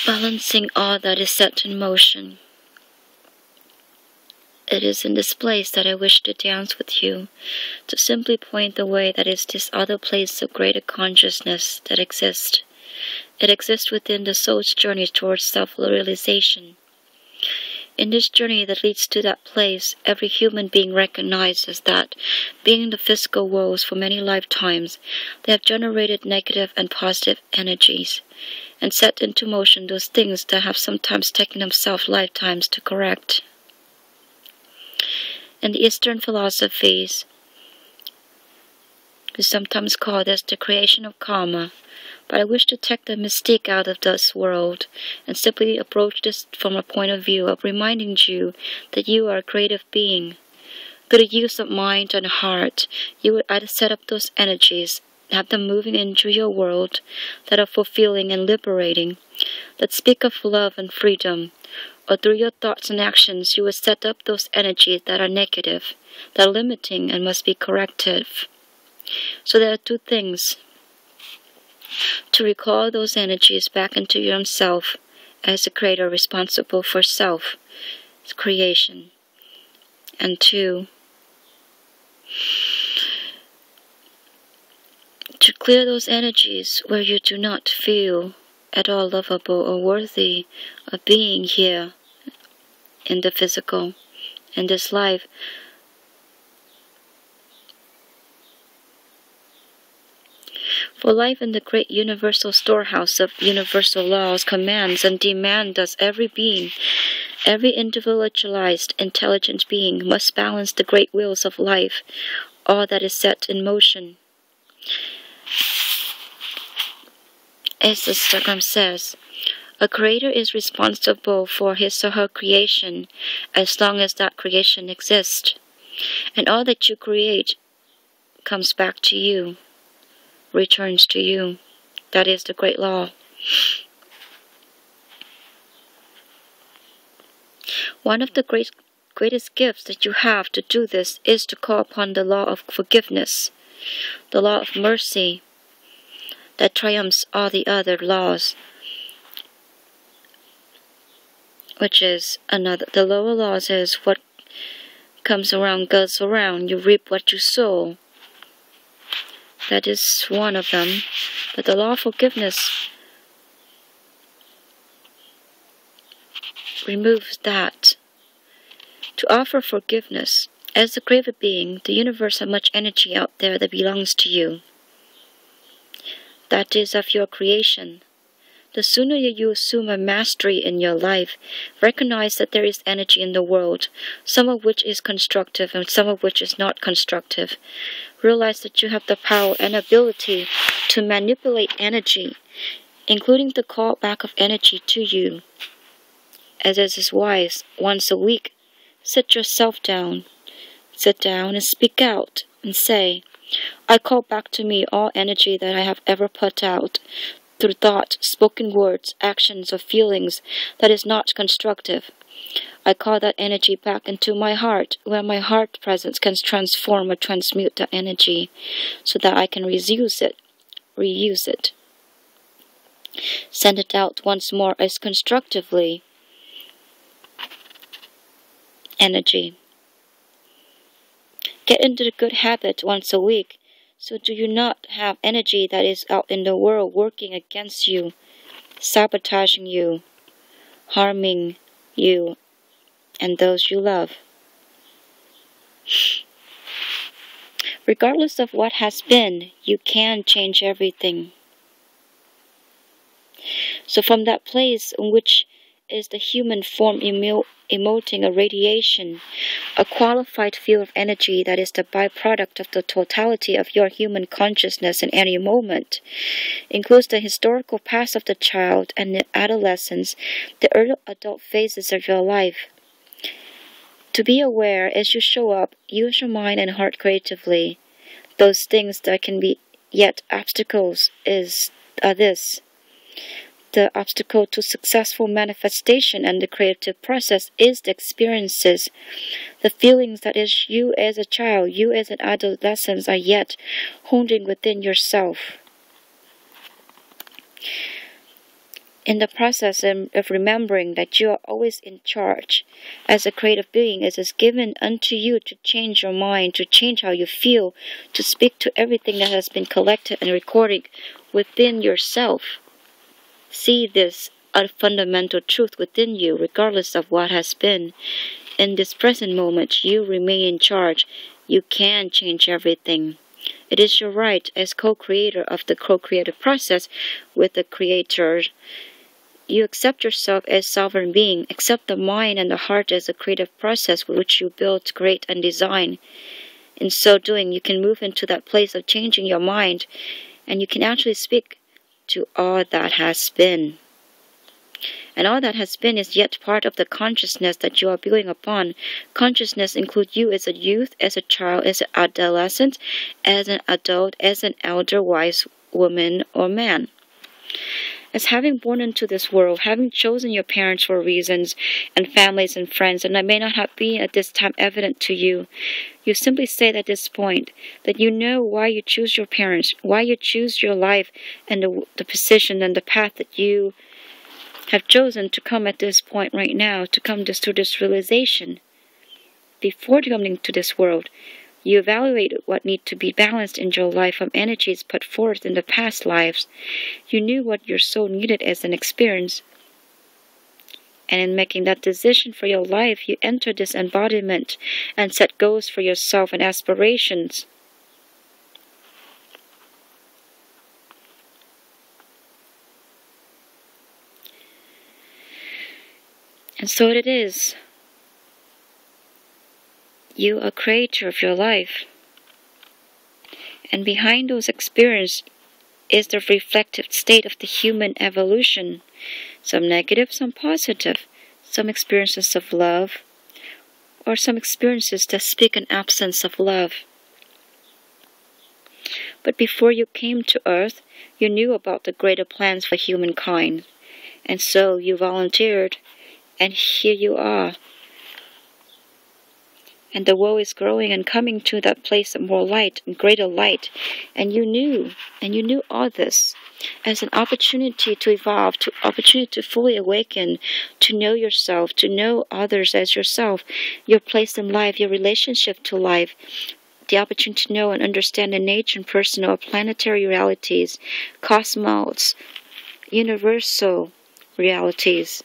balancing all that is set in motion. It is in this place that I wish to dance with you, to simply point the way that is this other place of greater consciousness that exists. It exists within the soul's journey towards self-realization. In this journey that leads to that place, every human being recognizes that, being in the physical worlds for many lifetimes, they have generated negative and positive energies, and set into motion those things that have sometimes taken themselves lifetimes to correct. In the Eastern philosophies, we sometimes call this the creation of karma, but I wish to take the mystique out of this world and simply approach this from a point of view of reminding you that you are a creative being. Through the use of mind and heart, you would either set up those energies, have them moving into your world that are fulfilling and liberating, that speak of love and freedom, or through your thoughts and actions you would set up those energies that are negative, that are limiting and must be corrected. So there are two things: to recall those energies back into your own self as the creator responsible for self creation, and two, to clear those energies where you do not feel at all lovable or worthy of being here in the physical, in this life. For life in the great universal storehouse of universal laws, commands, and demands us every being, every individualized, intelligent being must balance the great wheels of life, all that is set in motion. As the Instagram says, a creator is responsible for his or her creation as long as that creation exists, and all that you create comes back to you, returns to you. That is the great law. One of the greatest gifts that you have to do this is to call upon the law of forgiveness, the law of mercy that triumphs all the other laws, which is another. The lower laws is what comes around goes around. You reap what you sow. That is one of them. But the law of forgiveness removes that. To offer forgiveness, as a created being, the universe has much energy out there that belongs to you. That is of your creation. The sooner you assume a mastery in your life, recognize that there is energy in the world, some of which is constructive and some of which is not constructive. Realize that you have the power and ability to manipulate energy, including the callback of energy to you. As is wise, once a week, sit yourself down. Sit down and speak out and say, I call back to me all energy that I have ever put out, through thought, spoken words, actions, or feelings that is not constructive. I call that energy back into my heart, where my heart presence can transform or transmute that energy, so that I can reuse it. Send it out once more as constructively energy. Get into the good habit once a week, so do you not have energy that is out in the world working against you, sabotaging you, harming you and those you love. Regardless of what has been, you can change everything. So from that place in which is the human form emoting a radiation, a qualified field of energy that is the byproduct of the totality of your human consciousness in any moment, includes the historical past of the child and the adolescence, the early adult phases of your life. To be aware as you show up, use your mind and heart creatively. Those things that can be yet obstacles are this. The obstacle to successful manifestation and the creative process is the experiences, the feelings that is you as a child, you as an adolescent are yet holding within yourself. In the process of remembering that you are always in charge, as a creative being, it is given unto you to change your mind, to change how you feel, to speak to everything that has been collected and recorded within yourself. See this a fundamental truth within you, regardless of what has been. In this present moment, you remain in charge. You can change everything. It is your right as co-creator of the co-creative process with the Creator. You accept yourself as sovereign being, accept the mind and the heart as a creative process which you build, create, and design. In so doing, you can move into that place of changing your mind, and you can actually speak to all that has been. And all that has been is yet part of the consciousness that you are building upon. Consciousness includes you as a youth, as a child, as an adolescent, as an adult, as an elder, wise woman or man. As having born into this world, having chosen your parents for reasons, and families and friends, and that may not have been at this time evident to you, you simply say at this point that you know why you choose your parents, why you choose your life, and the position and the path that you have chosen to come at this point right now, to come to this realization. Before coming to this world, you evaluated what needs to be balanced in your life from energies put forth in the past lives. You knew what your soul needed as an experience. And in making that decision for your life, you enter this embodiment and set goals for yourself and aspirations. And so it is. You are creator of your life. And behind those experiences is the reflective state of the human evolution. Some negative, some positive. Some experiences of love, or some experiences that speak an absence of love. But before you came to Earth, you knew about the greater plans for humankind. And so you volunteered, and here you are. And the world is growing and coming to that place of more light and greater light. And you knew all this as an opportunity to evolve, to opportunity to fully awaken, to know yourself, to know others as yourself, your place in life, your relationship to life, the opportunity to know and understand the nature and personal planetary realities, cosmos, universal realities.